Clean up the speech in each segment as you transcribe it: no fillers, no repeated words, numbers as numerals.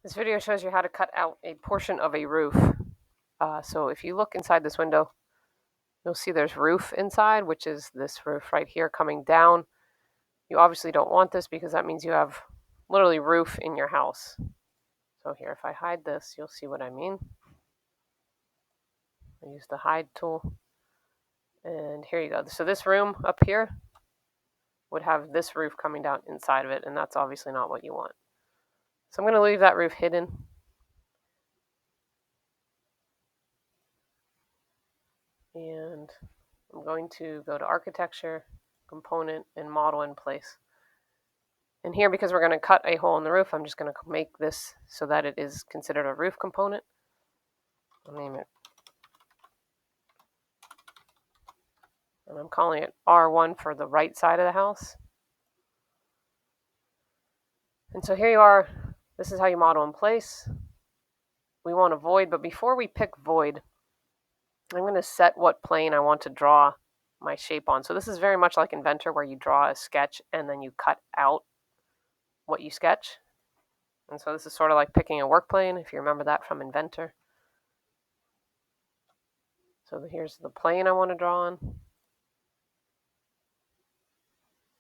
This video shows you how to cut out a portion of a roof. So if you look inside this window, you'll see there's roof inside, which is this roof right here coming down. You obviously don't want this because that means you have literally roof in your house. So here, if I hide this, you'll see what I mean. I use the hide tool. And here you go. So this room up here would have this roof coming down inside of it, and that's obviously not what you want. So I'm going to leave that roof hidden. And I'm going to go to Architecture, Component, and Model in Place. And here, because we're going to cut a hole in the roof, I'm just going to make this so that it is considered a roof component. I'll name it. And I'm calling it R1 for the right side of the house. And so here you are. This is how you model in place. We want a void, but before we pick void, I'm going to set what plane I want to draw my shape on. So this is very much like Inventor, where you draw a sketch and then you cut out what you sketch. And so this is sort of like picking a work plane, if you remember that from Inventor. So here's the plane I want to draw on.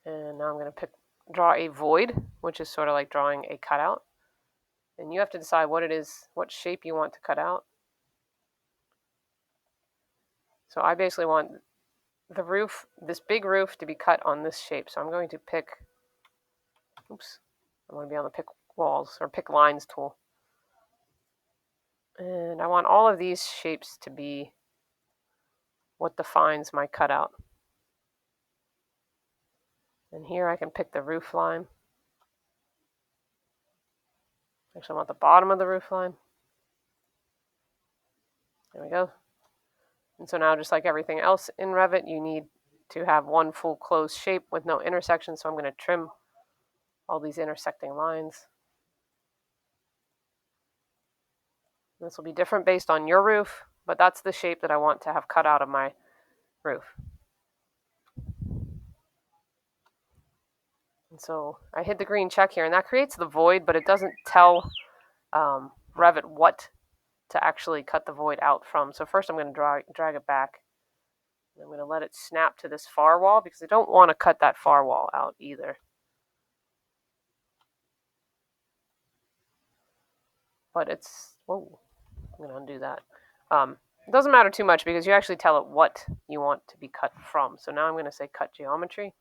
And now I'm going to draw a void, which is sort of like drawing a cutout. And you have to decide what it is, what shape you want to cut out. So I basically want the roof, this big roof, to be cut on this shape. So I'm going to pick, I want to be on the pick walls or pick lines tool. And I want all of these shapes to be what defines my cutout. And here I can pick the roof line. Actually, I want the bottom of the roof line. There we go. And so now, just like everything else in Revit, you need to have one full closed shape with no intersection. So I'm going to trim all these intersecting lines. This will be different based on your roof, but that's the shape that I want to have cut out of my roof. And so I hit the green check here, and that creates the void, but it doesn't tell Revit what to actually cut the void out from. So first I'm going to drag it back. I'm going to let it snap to this far wall because I don't want to cut that far wall out either. But it's, whoa, I'm going to undo that. It doesn't matter too much because you actually tell it what you want to be cut from. So now I'm going to say cut geometry.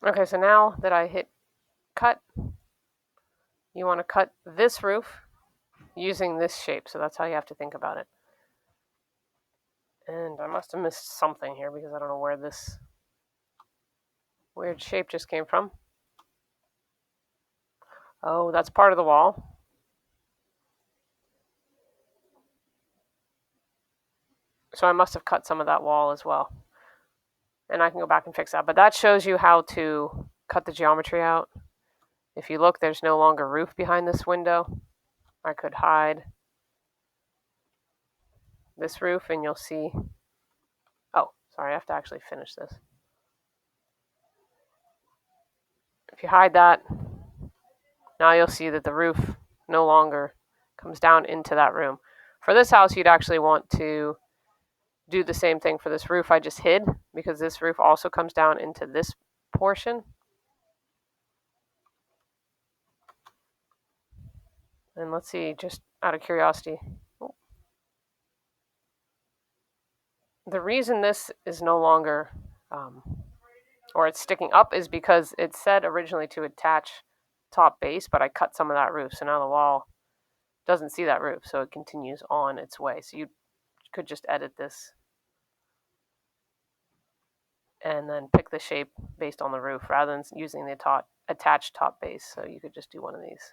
Okay, so now that I hit cut, you want to cut this roof using this shape. So that's how you have to think about it. And I must have missed something here because I don't know where this weird shape just came from. Oh, that's part of the wall. So I must have cut some of that wall as well. And I can go back and fix that. But that shows you how to cut the geometry out. If you look, there's no longer roof behind this window. I could hide this roof and you'll see. Oh, sorry, I have to actually finish this. If you hide that, now you'll see that the roof no longer comes down into that room. For this house, you'd actually want to do the same thing for this roof I just hid, because this roof also comes down into this portion. And let's see, just out of curiosity, the reason this is no longer, or it's sticking up, is because it said originally to attach top base, but I cut some of that roof. So now the wall doesn't see that roof, so it continues on its way. So you could just edit this and then pick the shape based on the roof rather than using the attached top base. So you could just do one of these.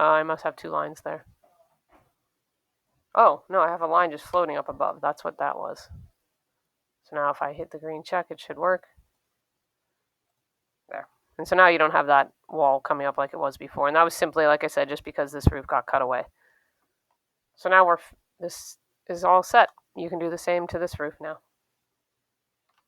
I must have 2 lines there. Oh, no, I have a line just floating up above. That's what that was. So now if I hit the green check, it should work. There. And so now you don't have that wall coming up like it was before. And that was simply, like I said, just because this roof got cut away. So now this is all set. You can do the same to this roof now.